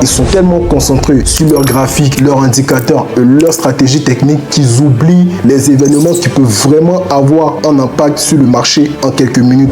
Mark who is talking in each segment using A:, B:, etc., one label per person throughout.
A: ils sont tellement concentrés sur leurs graphiques, leurs indicateurs et leur stratégie technique qu'ils oublient les événements qui peuvent vraiment avoir un impact sur le marché en quelques minutes.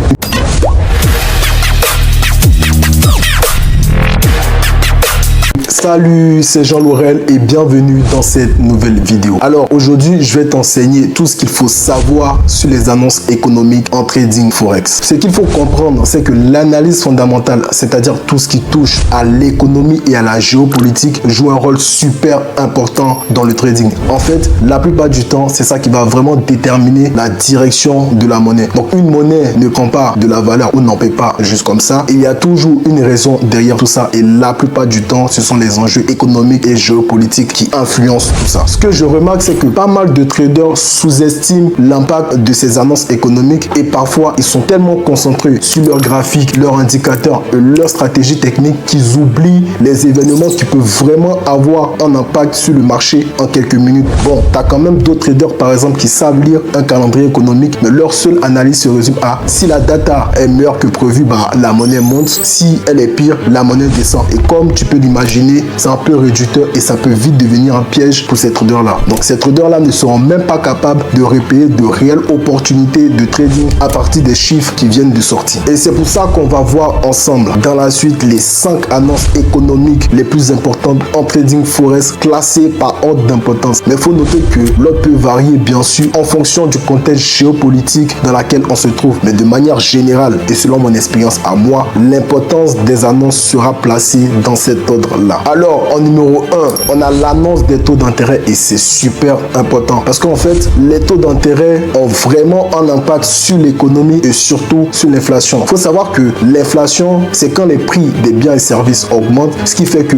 A: Salut, c'est Jean Laurel et bienvenue dans cette nouvelle vidéo. Alors aujourd'hui, je vais t'enseigner tout ce qu'il faut savoir sur les annonces économiques en trading forex. Ce qu'il faut comprendre, c'est que l'analyse fondamentale, c'est-à-dire tout ce qui touche à l'économie et à la géopolitique, joue un rôle super important dans le trading. En fait, la plupart du temps, c'est ça qui va vraiment déterminer la direction de la monnaie. Donc une monnaie ne prend pas de la valeur ou n'en paie pas juste comme ça. Et il y a toujours une raison derrière tout ça. Et la plupart du temps, ce sont les enjeux économiques et géopolitiques qui influencent tout ça. Ce que je remarque, c'est que pas mal de traders sous-estiment l'impact de ces annonces économiques et parfois ils sont tellement concentrés sur leurs graphiques, leurs indicateurs et leur stratégie technique qu'ils oublient les événements qui peuvent vraiment avoir un impact sur le marché en quelques minutes. Bon, tu as quand même d'autres traders par exemple qui savent lire un calendrier économique, mais leur seule analyse se résume à si la data est meilleure que prévu, la monnaie monte, si elle est pire, la monnaie descend. Et comme tu peux l'imaginer, c'est un peu réducteur et ça peut vite devenir un piège pour ces traders-là. Donc ces traders-là ne seront même pas capables de repérer de réelles opportunités de trading à partir des chiffres qui viennent de sortir. Et c'est pour ça qu'on va voir ensemble dans la suite les 5 annonces économiques les plus importantes en trading forex classées par ordre d'importance. Mais il faut noter que l'ordre peut varier bien sûr en fonction du contexte géopolitique dans lequel on se trouve. Mais de manière générale et selon mon expérience à moi, l'importance des annonces sera placée dans cet ordre-là. Alors, en numéro 1, on a l'annonce des taux d'intérêt et c'est super important parce qu'en fait, les taux d'intérêt ont vraiment un impact sur l'économie et surtout sur l'inflation. Il faut savoir que l'inflation, c'est quand les prix des biens et services augmentent, ce qui fait que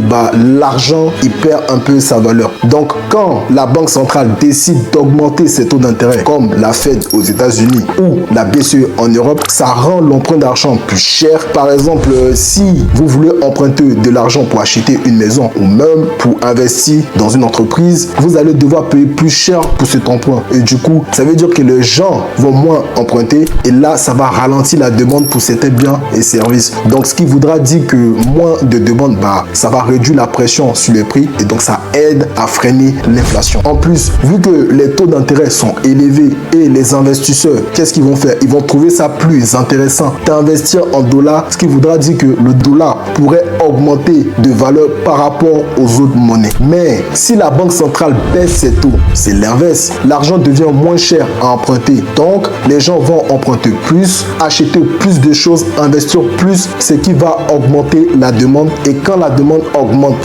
A: l'argent, il perd un peu sa valeur. Donc, quand la Banque centrale décide d'augmenter ses taux d'intérêt, comme la Fed aux États-Unis ou la BCE en Europe, ça rend l'emprunt d'argent plus cher. Par exemple, si vous voulez emprunter de l'argent pour acheter une maison ou même pour investir dans une entreprise, vous allez devoir payer plus cher pour cet emprunt. Et du coup, ça veut dire que les gens vont moins emprunter et là, ça va ralentir la demande pour certains biens et services. Donc, ce qui voudra dire que moins de demande, ça va réduire la pression sur les prix et donc ça aide à freiner l'inflation. En plus, vu que les taux d'intérêt sont élevés et les investisseurs, qu'est-ce qu'ils vont faire? Ils vont trouver ça plus intéressant d'investir en dollars, ce qui voudra dire que le dollar pourrait augmenter de valeur par rapport aux autres monnaies. Mais si la banque centrale baisse ses taux, c'est l'inverse. L'argent devient moins cher à emprunter. Donc, les gens vont emprunter plus, acheter plus de choses, investir plus, ce qui va augmenter la demande. Et quand la demande augmente,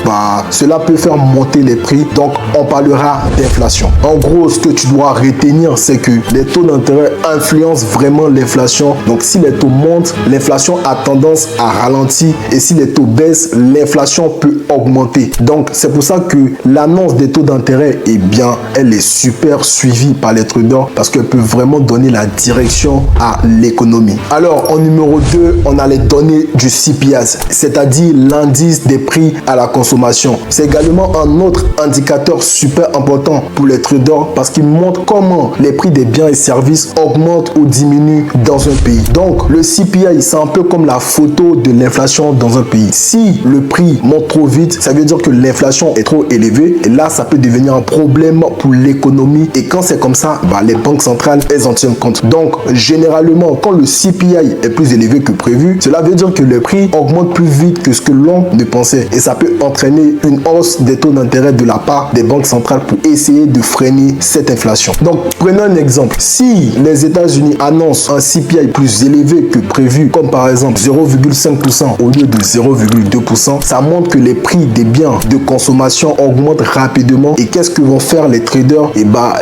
A: cela peut faire monter les prix. Donc, on parlera d'inflation. En gros, ce que tu dois retenir, c'est que les taux d'intérêt influencent vraiment l'inflation. Donc, si les taux montent, l'inflation a tendance à ralentir. Et si les taux baissent, l'inflation peut augmenter. Donc, c'est pour ça que l'annonce des taux d'intérêt, elle est super suivie par les traders parce qu'elle peut vraiment donner la direction à l'économie. Alors, en numéro 2, on a les données du CPI, c'est-à-dire l'indice des prix à la consommation. C'est également un autre indicateur super important pour les traders parce qu'il montre comment les prix des biens et services augmentent ou diminuent dans un pays. Donc, le CPI, c'est un peu comme la photo de l'inflation dans un pays. Si le prix monte trop vite, ça veut dire que l'inflation est trop élevée et là, ça peut devenir un problème pour l'économie. Et quand c'est comme ça, les banques centrales, elles en tiennent compte. Donc, généralement, quand le CPI est plus élevé que prévu, cela veut dire que les prix augmentent plus vite que ce que l'on ne pensait. Et ça peut entraîner une hausse des taux d'intérêt de la part des banques centrales pour essayer de freiner cette inflation. Donc, prenons un exemple. Si les États-Unis annoncent un CPI plus élevé que prévu, comme par exemple 0,5% au lieu de 0,2%, ça montre que les prix des biens de consommation augmentent rapidement. Et qu'est-ce que vont faire les traders?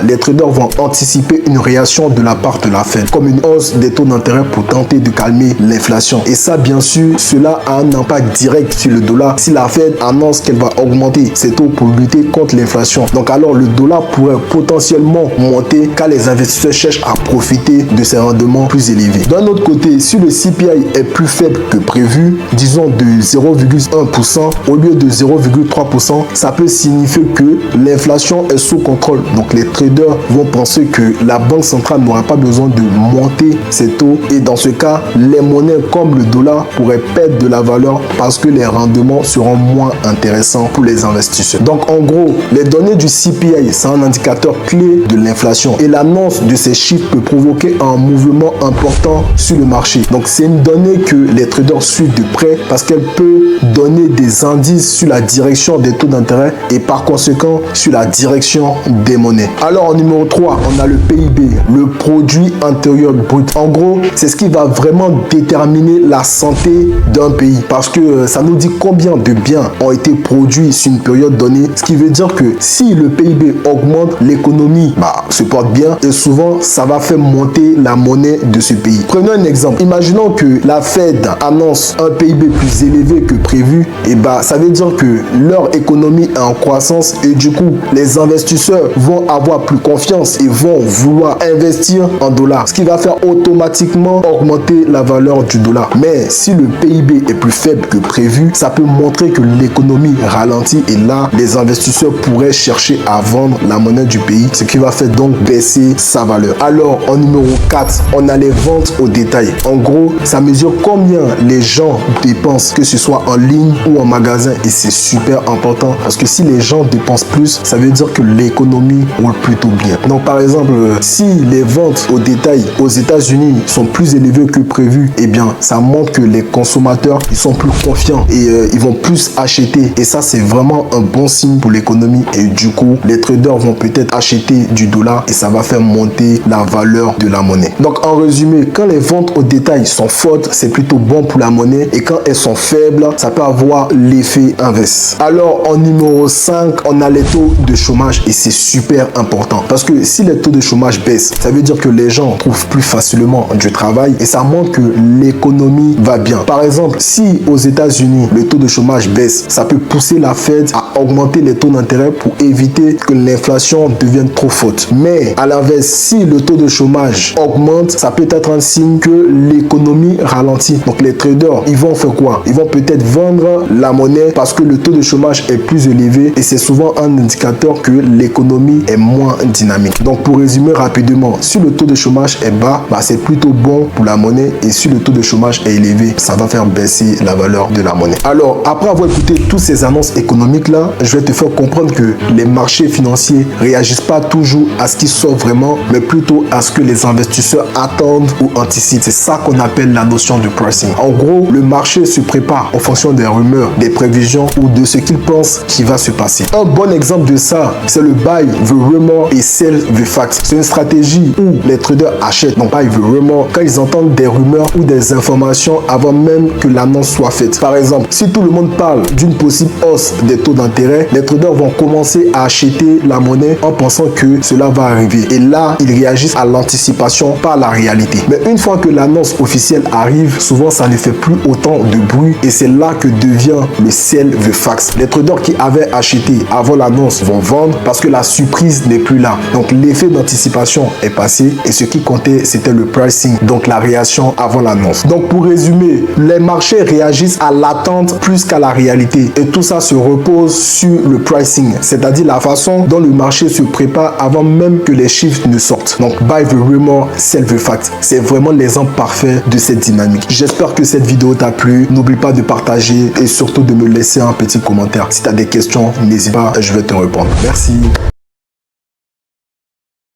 A: Les traders vont anticiper une réaction de la part de la Fed, comme une hausse des taux d'intérêt pour tenter de calmer l'inflation. Et ça, bien sûr, cela a un impact direct sur le dollar. Si la Fed annonce qu'elle va augmenter ses taux pour lutter contre l'inflation, donc alors le dollar pourrait potentiellement monter car les investisseurs cherchent à profiter de ces rendements plus élevés. D'un autre côté, si le CPI est plus faible que prévu, disons de 0,1% au lieu de de 0,3%, ça peut signifier que l'inflation est sous contrôle. Donc les traders vont penser que la banque centrale n'aura pas besoin de monter ses taux et dans ce cas, les monnaies comme le dollar pourraient perdre de la valeur parce que les rendements seront moins intéressants pour les investisseurs. Donc en gros, les données du CPI, c'est un indicateur clé de l'inflation et l'annonce de ces chiffres peut provoquer un mouvement important sur le marché. Donc c'est une donnée que les traders suivent de près parce qu'elle peut donner des indices sur la direction des taux d'intérêt et par conséquent sur la direction des monnaies. Alors en numéro 3, on a le PIB, le produit intérieur brut. En gros, c'est ce qui va vraiment déterminer la santé d'un pays parce que ça nous dit combien de biens ont été produits sur une période donnée, ce qui veut dire que si le PIB augmente, l'économie se porte bien et souvent ça va faire monter la monnaie de ce pays. Prenons un exemple. Imaginons que la Fed annonce un PIB plus élevé que prévu, et ça veut dire que leur économie est en croissance et du coup les investisseurs vont avoir plus confiance et vont vouloir investir en dollars, ce qui va faire automatiquement augmenter la valeur du dollar. Mais si le PIB est plus faible que prévu, ça peut montrer que l'économie ralentit et là les investisseurs pourraient chercher à vendre la monnaie du pays, ce qui va faire donc baisser sa valeur. Alors en numéro 4, on a les ventes au détail. En gros, ça mesure combien les gens dépensent, que ce soit en ligne ou en magasin, et c'est super important parce que si les gens dépensent plus, ça veut dire que l'économie roule plutôt bien. Donc par exemple, si les ventes au détail aux États-Unis sont plus élevées que prévu, eh bien ça montre que les consommateurs ils sont plus confiants et ils vont plus acheter et ça c'est vraiment un bon signe pour l'économie et du coup les traders vont peut-être acheter du dollar et ça va faire monter la valeur de la monnaie. Donc en résumé, quand les ventes au détail sont fortes, c'est plutôt bon pour la monnaie et quand elles sont faibles, ça peut avoir l'effet inverse. Alors en numéro 5, on a les taux de chômage et c'est super important parce que si les taux de chômage baissent, ça veut dire que les gens trouvent plus facilement du travail et ça montre que l'économie va bien. Par exemple, si aux États-Unis le taux de chômage baisse, ça peut pousser la Fed à augmenter les taux d'intérêt pour éviter que l'inflation devienne trop forte. Mais à l'inverse, si le taux de chômage augmente, ça peut être un signe que l'économie ralentit. Donc les traders, ils vont faire quoi? Ils vont peut-être vendre la monnaie parce que le taux de chômage est plus élevé et c'est souvent un indicateur que l'économie est moins dynamique. Donc pour résumer rapidement, si le taux de chômage est bas, c'est plutôt bon pour la monnaie et si le taux de chômage est élevé, ça va faire baisser la valeur de la monnaie. Alors après avoir écouté toutes ces annonces économiques là, je vais te faire comprendre que les marchés financiers réagissent pas toujours à ce qui sort vraiment, mais plutôt à ce que les investisseurs attendent ou anticipent. C'est ça qu'on appelle la notion de pricing. En gros, le marché se prépare en fonction des rumeurs, des prévisions ou de ce qu'il pense qui va se passer. Un bon exemple de ça, c'est le buy the rumor et sell the fact. C'est une stratégie où les traders achètent, non buy the rumor, quand ils entendent des rumeurs ou des informations avant même que l'annonce soit faite. Par exemple, si tout le monde parle d'une possible hausse des taux d'intérêt, les traders vont commencer à acheter la monnaie en pensant que cela va arriver. Et là, ils réagissent à l'anticipation, pas à la réalité. Mais une fois que l'annonce officielle arrive, souvent ça ne fait plus autant de bruit et c'est là que devient le sell the facts. Les traders qui avaient acheté avant l'annonce vont vendre parce que la surprise n'est plus là. Donc l'effet d'anticipation est passé et ce qui comptait c'était le pricing, donc la réaction avant l'annonce. Donc pour résumer, les marchés réagissent à l'attente plus qu'à la réalité et tout ça se repose sur le pricing, c'est-à-dire la façon dont le marché se prépare avant même que les chiffres ne sortent. Donc buy the rumor, sell the fact. C'est vraiment l'exemple parfait de cette dynamique. J'espère que cette vidéo t'a plu. N'oublie pas de partager et surtout de me laisser un petit commentaire. Si tu as des questions, n'hésite pas, je vais te répondre. Merci.